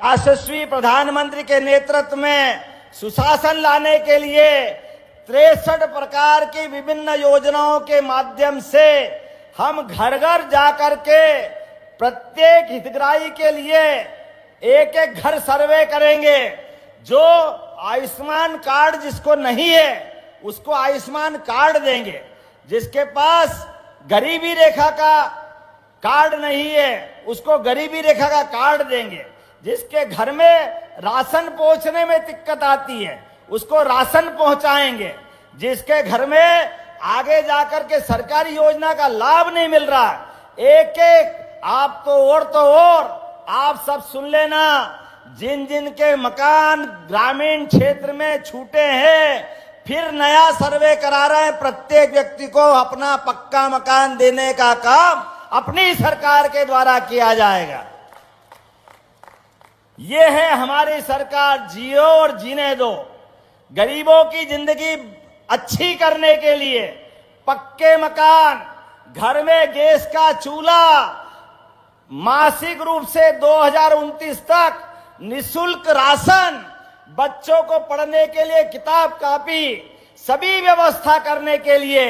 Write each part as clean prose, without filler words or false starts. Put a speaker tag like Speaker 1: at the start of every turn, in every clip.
Speaker 1: यशस्वी प्रधानमंत्री के नेतृत्व में सुशासन लाने के लिए 63 प्रकार की विभिन्न योजनाओं के माध्यम से हम घर घर जाकर के प्रत्येक हितग्राही के लिए एक एक घर सर्वे करेंगे। जो आयुष्मान कार्ड जिसको नहीं है उसको आयुष्मान कार्ड देंगे, जिसके पास गरीबी रेखा का कार्ड नहीं है उसको गरीबी रेखा का कार्ड देंगे, जिसके घर में राशन पहुंचने में दिक्कत आती है उसको राशन पहुंचाएंगे, जिसके घर में आगे जाकर के सरकारी योजना का लाभ नहीं मिल रहा, एक एक आप तो और आप सब सुन लेना। जिन जिन के मकान ग्रामीण क्षेत्र में छूटे हैं, फिर नया सर्वे करा रहे हैं, प्रत्येक व्यक्ति को अपना पक्का मकान देने का काम अपनी सरकार के द्वारा किया जाएगा। ये है हमारी सरकार, जियो और जीने दो। गरीबों की जिंदगी अच्छी करने के लिए पक्के मकान, घर में गैस का चूल्हा, मासिक रूप से 2029 तक निःशुल्क राशन, बच्चों को पढ़ने के लिए किताब कॉपी, सभी व्यवस्था करने के लिए।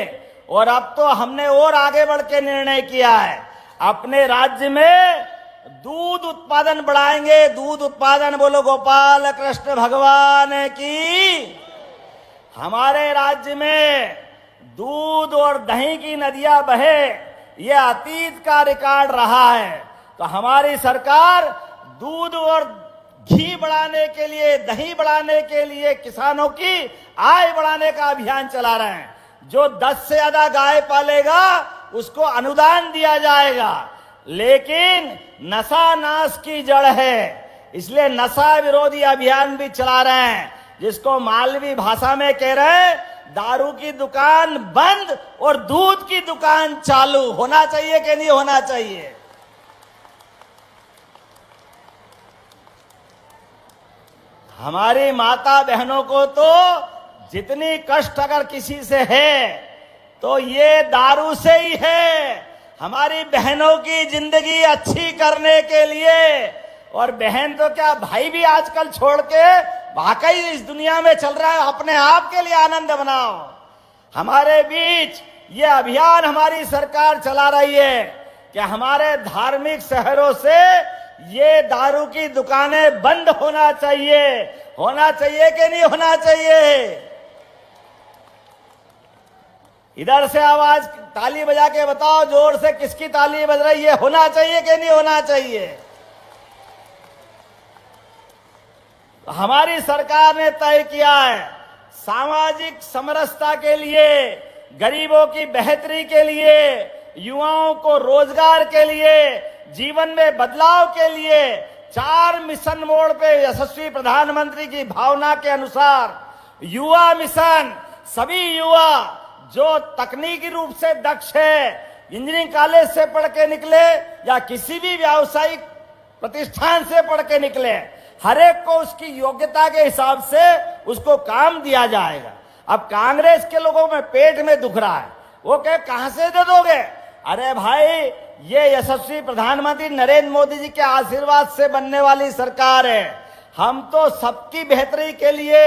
Speaker 1: और अब तो हमने और आगे बढ़ के निर्णय किया है, अपने राज्य में दूध उत्पादन बढ़ाएंगे। दूध उत्पादन बोलो गोपाल कृष्ण भगवान की। हमारे राज्य में दूध और दही की नदियां बहे, ये अतीत का रिकॉर्ड रहा है। तो हमारी सरकार दूध और घी बढ़ाने के लिए, दही बढ़ाने के लिए, किसानों की आय बढ़ाने का अभियान चला रहे हैं। जो 10 से ज्यादा गाय पालेगा उसको अनुदान दिया जाएगा। लेकिन नशा नाश की जड़ है, इसलिए नशा विरोधी अभियान भी चला रहे हैं, जिसको मालवी भाषा में कह रहे हैं दारू की दुकान बंद और दूध की दुकान चालू। होना चाहिए कि नहीं होना चाहिए? हमारी माता बहनों को तो जितनी कष्ट अगर किसी से है तो ये दारू से ही है। हमारी बहनों की जिंदगी अच्छी करने के लिए, और बहन तो क्या भाई भी आजकल छोड़ के वाकई इस दुनिया में चल रहा है, अपने आप के लिए आनंद बनाओ। हमारे बीच ये अभियान हमारी सरकार चला रही है कि हमारे धार्मिक शहरों से ये दारू की दुकानें बंद होना चाहिए। होना चाहिए कि नहीं होना चाहिए? इधर से आवाज ताली बजा के बताओ जोर से, किसकी ताली बज रही है? होना चाहिए कि नहीं होना चाहिए? हमारी सरकार ने तय किया है सामाजिक समरसता के लिए, गरीबों की बेहतरी के लिए, युवाओं को रोजगार के लिए, जीवन में बदलाव के लिए 4 मिशन मोड पे यशस्वी प्रधानमंत्री की भावना के अनुसार युवा मिशन। सभी युवा जो तकनीकी रूप से दक्ष है, इंजीनियरिंग कॉलेज से पढ़ के निकले या किसी भी व्यावसायिक प्रतिष्ठान से पढ़ के निकले, हर एक को उसकी योग्यता के हिसाब से उसको काम दिया जाएगा। अब कांग्रेस के लोगों में पेट में दुख रहा है, वो कहां से दे दोगे? अरे भाई, ये यशस्वी प्रधानमंत्री नरेंद्र मोदी जी के आशीर्वाद से बनने वाली सरकार है। हम तो सबकी बेहतरी के लिए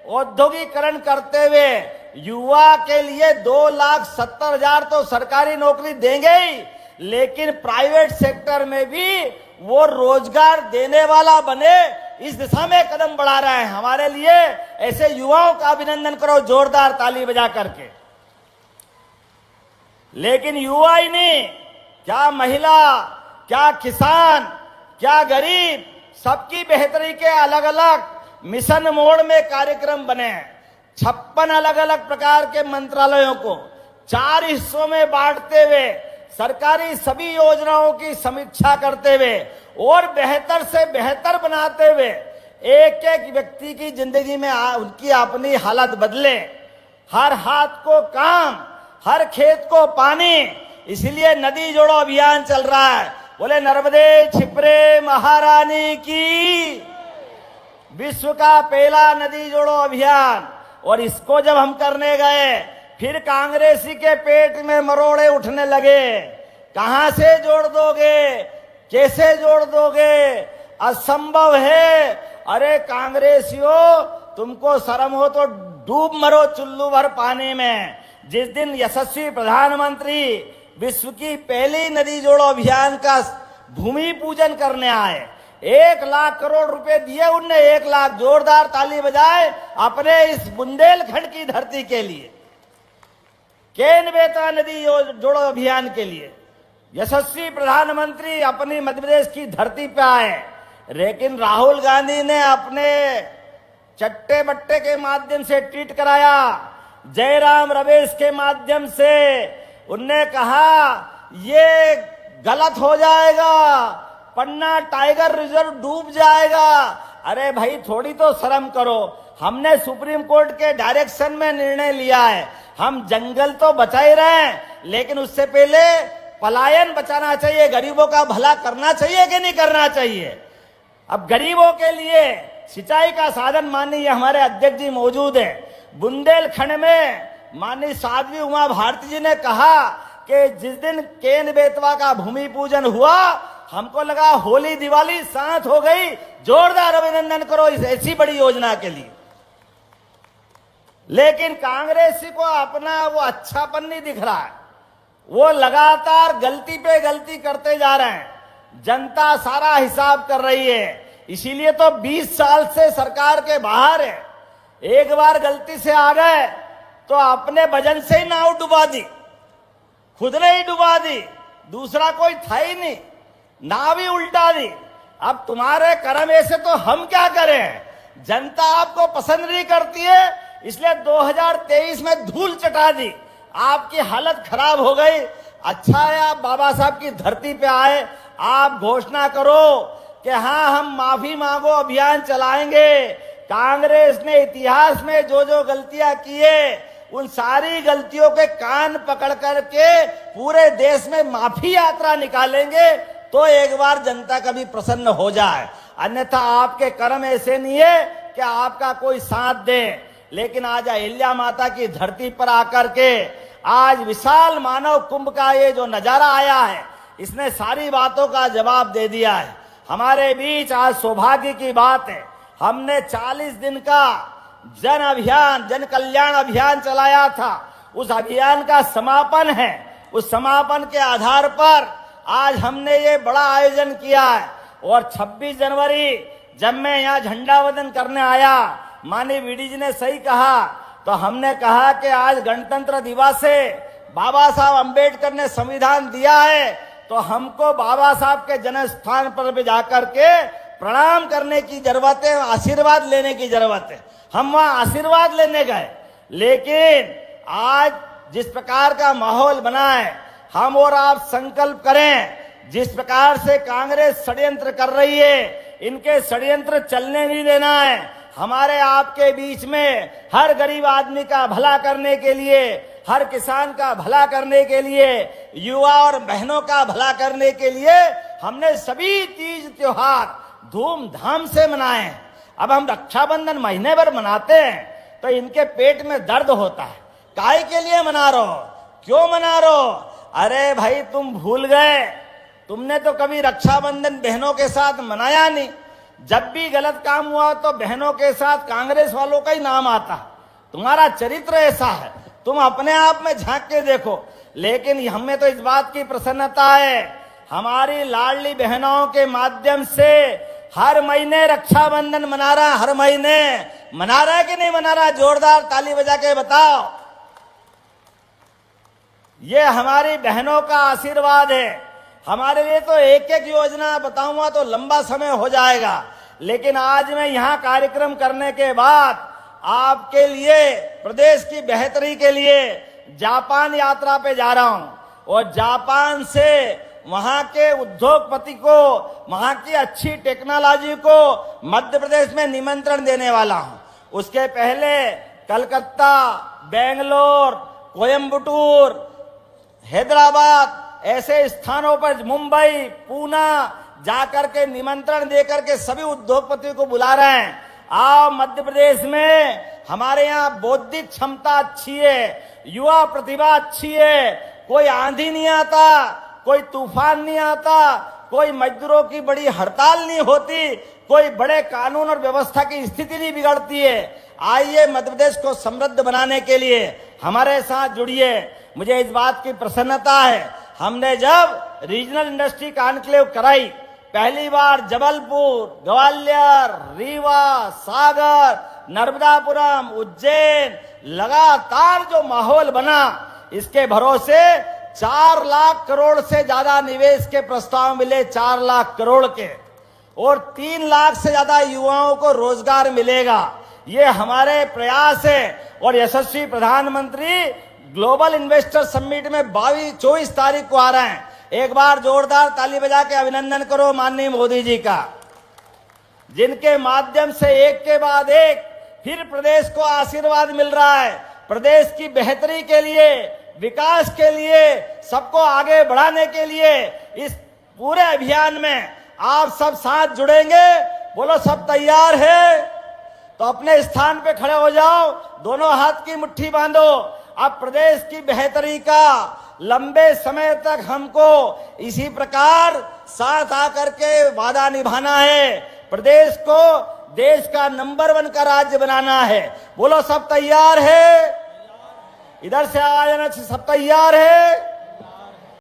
Speaker 1: औद्योगिकरण करते हुए युवा के लिए 2,70,000 तो सरकारी नौकरी देंगे ही, लेकिन प्राइवेट सेक्टर में भी वो रोजगार देने वाला बने, इस दिशा में कदम बढ़ा रहे हैं। हमारे लिए ऐसे युवाओं का अभिनंदन करो जोरदार ताली बजा करके। लेकिन युवा ही नहीं, क्या महिला, क्या किसान, क्या गरीब, सबकी बेहतरी के अलग अलग मिशन मोड में कार्यक्रम बने हैं। 56 अलग अलग प्रकार के मंत्रालयों को 4 हिस्सों में बांटते हुए सरकारी सभी योजनाओं की समीक्षा करते हुए और बेहतर से बेहतर बनाते हुए एक एक व्यक्ति की जिंदगी में उनकी अपनी हालत बदले। हर हाथ को काम, हर खेत को पानी, इसलिए नदी जोड़ो अभियान चल रहा है। बोले नर्मदे छिपरे महारानी की। विश्व का पहला नदी जोड़ो अभियान। और इसको जब हम करने गए, फिर कांग्रेसी के पेट में मरोड़े उठने लगे। कहां से जोड़ दोगे, कैसे जोड़ दोगे? असंभव है। अरे कांग्रेसियों, तुमको शर्म हो तो डूब मरो चुल्लू भर पानी में। जिस दिन यशस्वी प्रधानमंत्री विश्व की पहली नदी जोड़ो अभियान का भूमि पूजन करने आए, 1 लाख करोड़ रुपए दिए उनने, 1 लाख, जोरदार ताली बजाए अपने इस बुंदेलखंड की धरती के लिए, केन बेतवा नदी जोड़ो अभियान के लिए। यशस्वी प्रधानमंत्री अपनी मध्य प्रदेश की धरती पे आए, लेकिन राहुल गांधी ने अपने चट्टे बट्टे के माध्यम से ट्वीट कराया, जयराम रमेश के माध्यम से उनने कहा ये गलत हो जाएगा, पन्ना टाइगर रिजर्व डूब जाएगा। अरे भाई थोड़ी तो शर्म करो। हमने सुप्रीम कोर्ट के डायरेक्शन में निर्णय लिया है, हम जंगल तो बचा ही रहे हैं, लेकिन उससे पहले पलायन बचाना चाहिए, गरीबों का भला करना चाहिए कि नहीं करना चाहिए। अब गरीबों के लिए सिंचाई का साधन माननीय हमारे अध्यक्ष जी मौजूद है। बुंदेलखंड में माननीय साध्वी उमा भारती जी ने कहा कि जिस दिन केन बेतवा का भूमि पूजन हुआ, हमको लगा होली दिवाली साथ हो गई। जोरदार अभिनंदन करो इस ऐसी बड़ी योजना के लिए। लेकिन कांग्रेसी को अपना वो अच्छापन नहीं दिख रहा है, वो लगातार गलती पे गलती करते जा रहे हैं। जनता सारा हिसाब कर रही है, इसीलिए तो 20 साल से सरकार के बाहर है। एक बार गलती से आ गए तो अपने वजन से ही नाव डुबा दी, खुद ने ही डुबा दी, दूसरा कोई था ही नहीं, नाव ही उल्टा दी। अब तुम्हारे कर्म ऐसे तो हम क्या करें। जनता आपको पसंद नहीं करती है, इसलिए 2023 में धूल चटा दी, आपकी हालत खराब हो गई। अच्छा है आप बाबा साहब की धरती पे आए, आप घोषणा करो कि हाँ हम माफी मांगो अभियान चलाएंगे। कांग्रेस ने इतिहास में जो जो गलतियां की है, उन सारी गलतियों के कान पकड़ करके पूरे देश में माफी यात्रा निकालेंगे, तो एक बार जनता कभी प्रसन्न हो जाए। अन्यथा आपके कर्म ऐसे नहीं है कि आपका कोई साथ दे। लेकिन आज अहिल्या माता की धरती पर आकर के आज विशाल मानव कुंभ का ये जो नजारा आया है, इसने सारी बातों का जवाब दे दिया है। हमारे बीच आज सौभाग्य की बात है, हमने 40 दिन का जन अभियान, जन कल्याण अभियान चलाया था। उस अभियान का समापन है। उस समापन के आधार पर आज हमने ये बड़ा आयोजन किया है। और 26 जनवरी जब मैं यहाँ झंडा वंदन करने आया, माननीय वीडी जी ने सही कहा, तो हमने कहा कि आज गणतंत्र दिवस है, बाबा साहब अंबेडकर ने संविधान दिया है, तो हमको बाबा साहब के जन्म स्थान पर भी जाकर के प्रणाम करने की जरूरत है, आशीर्वाद लेने की जरूरत है। हम वहां आशीर्वाद लेने गए, लेकिन आज जिस प्रकार का माहौल बना है, हम और आप संकल्प करें, जिस प्रकार से कांग्रेस षड्यंत्र कर रही है, इनके षड्यंत्र चलने नहीं देना है। हमारे आपके बीच में हर गरीब आदमी का भला करने के लिए, हर किसान का भला करने के लिए, युवा और बहनों का भला करने के लिए हमने सभी तीज त्योहार धूमधाम से मनाए। अब हम रक्षाबंधन महीने भर मनाते हैं तो इनके पेट में दर्द होता है, काहे के लिए मना रहे हो, क्यों मना रहे हो। अरे भाई तुम भूल गए, तुमने तो कभी रक्षाबंधन बहनों के साथ मनाया नहीं। जब भी गलत काम हुआ तो बहनों के साथ कांग्रेस वालों का ही नाम आता। तुम्हारा चरित्र ऐसा है, तुम अपने आप में झांक के देखो। लेकिन हमें तो इस बात की प्रसन्नता है, हमारी लाडली बहनों के माध्यम से हर महीने रक्षाबंधन मना रहा, हर महीने मना रहा है कि नहीं मना रहा, जोरदार ताली बजा के बताओ। ये हमारी बहनों का आशीर्वाद है। हमारे लिए तो एक एक योजना बताऊंगा तो लंबा समय हो जाएगा, लेकिन आज मैं यहाँ कार्यक्रम करने के बाद आपके लिए, प्रदेश की बेहतरी के लिए जापान यात्रा पे जा रहा हूं और जापान से वहां के उद्योगपति को, वहां की अच्छी टेक्नोलॉजी को मध्य प्रदेश में निमंत्रण देने वाला हूं। उसके पहले कलकत्ता, बेंगलोर, कोयम्बटूर, हैदराबाद ऐसे स्थानों पर, मुंबई, पूना जाकर के निमंत्रण देकर के सभी उद्योगपतियों को बुला रहे हैं। आओ मध्य प्रदेश में, हमारे यहाँ बौद्धिक क्षमता अच्छी है, युवा प्रतिभा अच्छी है, कोई आंधी नहीं आता, कोई तूफान नहीं आता, कोई मजदूरों की बड़ी हड़ताल नहीं होती, कोई बड़े कानून और व्यवस्था की स्थिति नहीं बिगड़ती है। आइए मध्य प्रदेश को समृद्ध बनाने के लिए हमारे साथ जुड़िए। मुझे इस बात की प्रसन्नता है, हमने जब रीजनल इंडस्ट्री कॉन्क्लेव कराई, पहली बार जबलपुर, ग्वालियर, रीवा, सागर, नर्मदापुरम, उज्जैन, लगातार जो माहौल बना, इसके भरोसे 4 लाख करोड़ से ज्यादा निवेश के प्रस्ताव मिले, 4 लाख करोड़ के, और 3 लाख से ज्यादा युवाओं को रोजगार मिलेगा। ये हमारे प्रयास है। और यशस्वी प्रधानमंत्री ग्लोबल इन्वेस्टर समिट में 24 तारीख को आ रहे हैं। एक बार जोरदार ताली बजा के अभिनंदन करो माननीय मोदी जी का, जिनके माध्यम से एक के बाद एक फिर प्रदेश को आशीर्वाद मिल रहा है। प्रदेश की बेहतरी के लिए, विकास के लिए, सबको आगे बढ़ाने के लिए इस पूरे अभियान में आप सब साथ जुड़ेंगे। बोलो सब तैयार है? तो अपने स्थान पे खड़े हो जाओ, दोनों हाथ की मुट्ठी बांधो। अब प्रदेश की बेहतरी का लंबे समय तक हमको इसी प्रकार साथ आकर के वादा निभाना है। प्रदेश को देश का नंबर 1 का राज्य बनाना है। बोलो सब तैयार है? इधर से आवाज आना चाहिए, सब तैयार है?